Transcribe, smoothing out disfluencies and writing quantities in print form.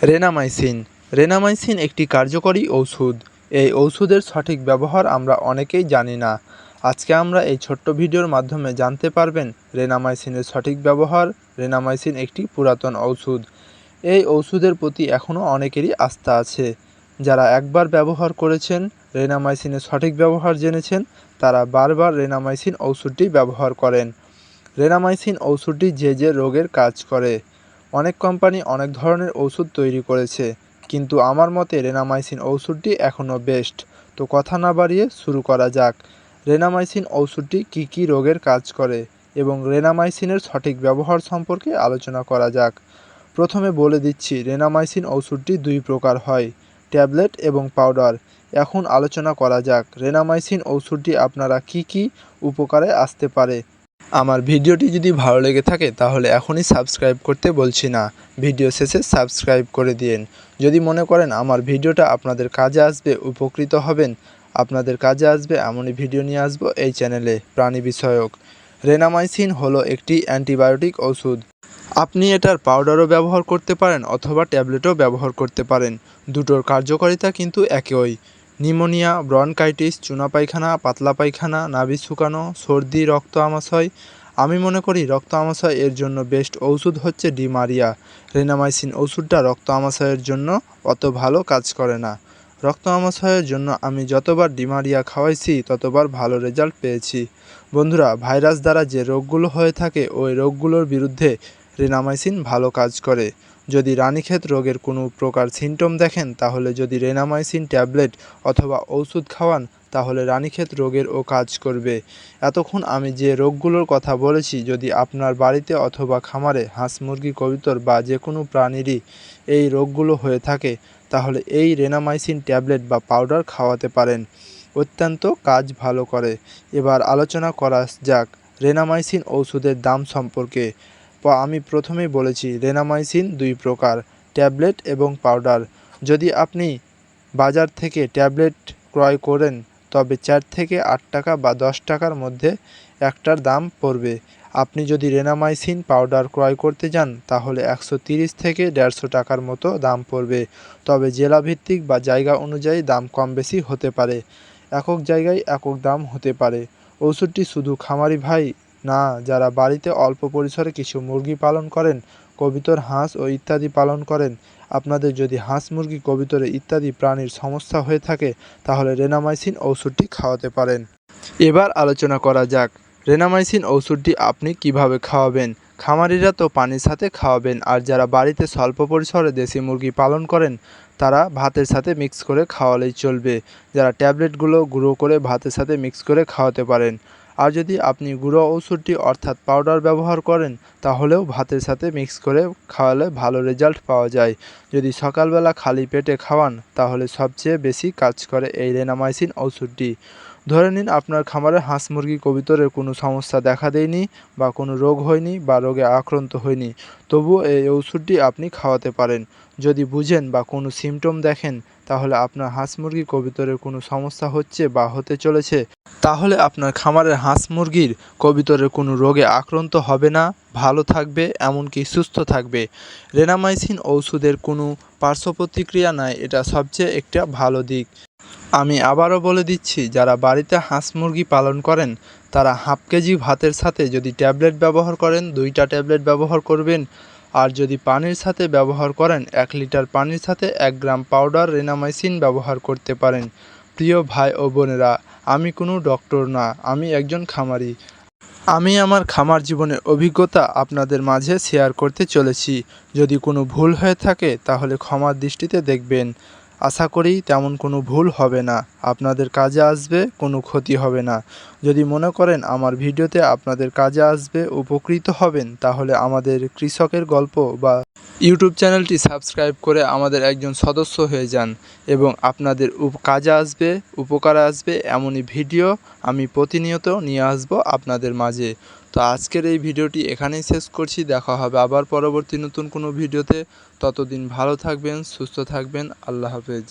Renamycin. Renamycin একটি কার্যকরী ঔষধ। এই ঔষধের সঠিক ব্যবহার আমরা অনেকেই জানি না। আজকে আমরা এই ছোট্ট ভিডিওর মাধ্যমে জানতে পারবেন রেনামাইসিনের সঠিক ব্যবহার। রেনামাইসিন একটি পুরাতন ঔষধ। এই ঔষধের প্রতি এখনও অনেকেরই আস্থা আছে। যারা একবার ব্যবহার করেছেন, রেনামাইসিনের সঠিক ব্যবহার জেনেছেন, তারা বারবার রেনামাইসিন ঔষধটি ব্যবহার করেন। রেনামাইসিন ঔষধটি যে রোগের কাজ করে। অনেক কোম্পানি অনেক ধরনের ওষুধ তৈরি করেছে, কিন্তু আমার মতে রেনামাইসিন ওষুধটি এখনও বেস্ট। তো কথা না বাড়িয়ে শুরু করা যাক। রেনামাইসিন ওষুধটি কী কী রোগের কাজ করে এবং রেনামাইসিনের সঠিক ব্যবহার সম্পর্কে আলোচনা করা যাক। প্রথমে বলে দিচ্ছি, রেনামাইসিন ওষুধটি দুই প্রকার হয়, ট্যাবলেট এবং পাউডার। এখন আলোচনা করা যাক রেনামাইসিন ওষুধটি আপনারা কী কী উপকারে আসতে পারে। আমার ভিডিওটি যদি ভালো লেগে থাকে তাহলে এখনই সাবস্ক্রাইব করতে বলছি না, ভিডিও শেষে সাবস্ক্রাইব করে দিন। যদি মনে করেন আমার ভিডিওটা আপনাদের কাজে আসবে, উপকৃত হবেন, আপনাদের কাজে আসবে এমনই ভিডিও নিয়ে আসবো এই চ্যানেলে প্রাণী বিষয়ক। রেনামাইসিন হলো একটি অ্যান্টিবায়োটিক ওষুধ। আপনি এটার পাউডারও ব্যবহার করতে পারেন অথবা ট্যাবলেটও ব্যবহার করতে পারেন। দুটোর কার্যকারিতা কিন্তু একই। নিউমোনিয়া, ব্রনকাইটিস, চুনা পায়খানা, পাতলা পায়খানা, নাভি শুকানো, সর্দি, রক্ত আমাশয়। আমি মনে করি রক্ত আমাশয় এর জন্য বেস্ট ওষুধ হচ্ছে ডিমারিয়া। রেনামাইসিন ওষুধটা রক্ত আমাশয়ের জন্য অত ভালো কাজ করে না। রক্ত আমাশয়ের জন্য আমি যতবার ডিমারিয়া খাওয়াইছি ততবার ভালো রেজাল্ট পেয়েছি। বন্ধুরা, ভাইরাস দ্বারা যে রোগগুলো হয়ে থাকে ওই রোগগুলোর বিরুদ্ধে রেনামাইসিন ভালো কাজ করে। যদি রানীক্ষেত রোগের কোনো প্রকার সিমটম দেখেন, তাহলে যদি রেনামাইসিন ট্যাবলেট অথবা ওষুধ খাওয়ান, তাহলে রানীক্ষেত রোগেরও কাজ করবে। এতক্ষণ আমি যে রোগগুলোর কথা বলেছি, যদি আপনার বাড়িতে অথবা খামারে হাঁস, মুরগি, কবুতর বা যে কোনো প্রাণীরই এই রোগগুলো হয়ে থাকে, তাহলে এই রেনামাইসিন ট্যাবলেট বা পাউডার খাওয়াতে পারেন। অত্যন্ত কাজ ভালো করে। এবার আলোচনা করা যাক রেনামাইসিন ওষুধের দাম সম্পর্কে। আমি প্রথমেই বলেছি রেনামাইসিন দুই প্রকার, ট্যাবলেট এবং পাউডার। যদি আপনি বাজার থেকে ট্যাবলেট ক্রয় করেন তবে 4 থেকে 8 টাকা বা 10 টাকার মধ্যে একটার দাম পড়বে। আপনি যদি রেনামাইসিন পাউডার ক্রয় করতে যান তাহলে 130 থেকে 150 টাকার মতো দাম পড়বে। তবে জেলাভিত্তিক বা জায়গা অনুযায়ী দাম কম বেশি হতে পারে। একক জায়গায় একক দাম হতে পারে। ওষুধটি শুধু খামারি ভাই না, যারা বাড়িতে অল্প পরিসরে কিছু মুরগি পালন করেন, কবুতর, হাঁস ও ইত্যাদি পালন করেন, আপনাদের যদি হাঁস, মুরগি, কবুতরে ইত্যাদি প্রাণীর সমস্যা হয়ে থাকে তাহলে রেনামাইসিন ওষুধটি খাওয়াতে পারেন। এবার আলোচনা করা যাক রেনামাইসিন ওষুধটি আপনি কিভাবে খাওয়াবেন। খামারিরা তো পানির সাথে খাওয়াবেন, আর যারা বাড়িতে স্বল্প পরিসরে দেশি মুরগি পালন করেন তারা ভাতের সাথে মিক্স করে খাওয়ালেই চলবে। যারা ট্যাবলেটগুলো গুঁড়ো করে ভাতের সাথে মিক্স করে খাওয়াতে পারেন। আর যদি আপনি গুঁড়ো ওষুধটি অর্থাৎ পাউডার ব্যবহার করেন তাহলেও ভাতের সাথে মিক্স করে খাওয়ালে ভালো রেজাল্ট পাওয়া যায়। যদি সকালবেলা খালি পেটে খাওয়ান তাহলে সবচেয়ে বেশি কাজ করে এই রেনামাইসিন ওষুধটি। ধরে নিন আপনার খামারে হাঁস, মুরগি, কবুতরের কোনো সমস্যা দেখা দেয়নি বা কোনো রোগ হয়নি বা রোগে আক্রান্ত হয়নি, তবুও এই ওষুধটি আপনি খাওয়াতে পারেন। যদি বুঝেন বা কোনো সিমটম দেখেন তাহলে আপনার হাঁস, মুরগি, কবুতরের কোনো সমস্যা হচ্ছে বা হতে চলেছে, তাহলে আপনার খামারের হাঁস, মুরগির, কবুতরের কোনো রোগে আক্রান্ত হবে না, ভালো থাকবে, এমনকি সুস্থ থাকবে। রেনামাইসিন ওষুধের কোনো পার্শ্ব প্রতিক্রিয়া নাই, এটা সবচেয়ে একটা ভালো দিক। আমি আবারও বলে দিচ্ছি, যারা বাড়িতে হাঁস, মুরগি পালন করেন তারা হাফ কেজি ভাতের সাথে যদি ট্যাবলেট ব্যবহার করেন 2টা ট্যাবলেট ব্যবহার করবেন। আর যদি পানির সাথে ব্যবহার করেন 1 লিটার পানির সাথে 1 গ্রাম পাউডার রেনামাইসিন ব্যবহার করতে পারেন। প্রিয় ভাই ও বোনেরা, আমি কোনো ডক্টর না, আমি একজন খামারি। আমি আমার খামার জীবনের অভিজ্ঞতা আপনাদের মাঝে শেয়ার করতে চলেছি। যদি কোনো ভুল হয়ে থাকে তাহলে ক্ষমার দৃষ্টিতে দেখবেন। আশা করি তেমন কোনো ভুল হবে না, আপনাদের কাজে আসবে, কোনো ক্ষতি হবে না। যদি মনে করেন আমার ভিডিওতে আপনাদের কাজে আসবে, উপকৃত হবেন, তাহলে আমাদের কৃষকের গল্প বা ইউটিউব চ্যানেলটি সাবস্ক্রাইব করে আমাদের একজন সদস্য হয়ে যান এবং আপনাদের কাজে আসবে, উপকারে আসবে এমনই ভিডিও আমি প্রতিনিয়ত নিয়ে আসব আপনাদের মাঝে। তো আজকের এই ভিডিওটি এখানেই শেষ করছি। দেখা হবে আবার পরবর্তী নতুন কোনো ভিডিওতে। ততদিন ভালো থাকবেন, সুস্থ থাকবেন। আল্লাহ হাফেজ।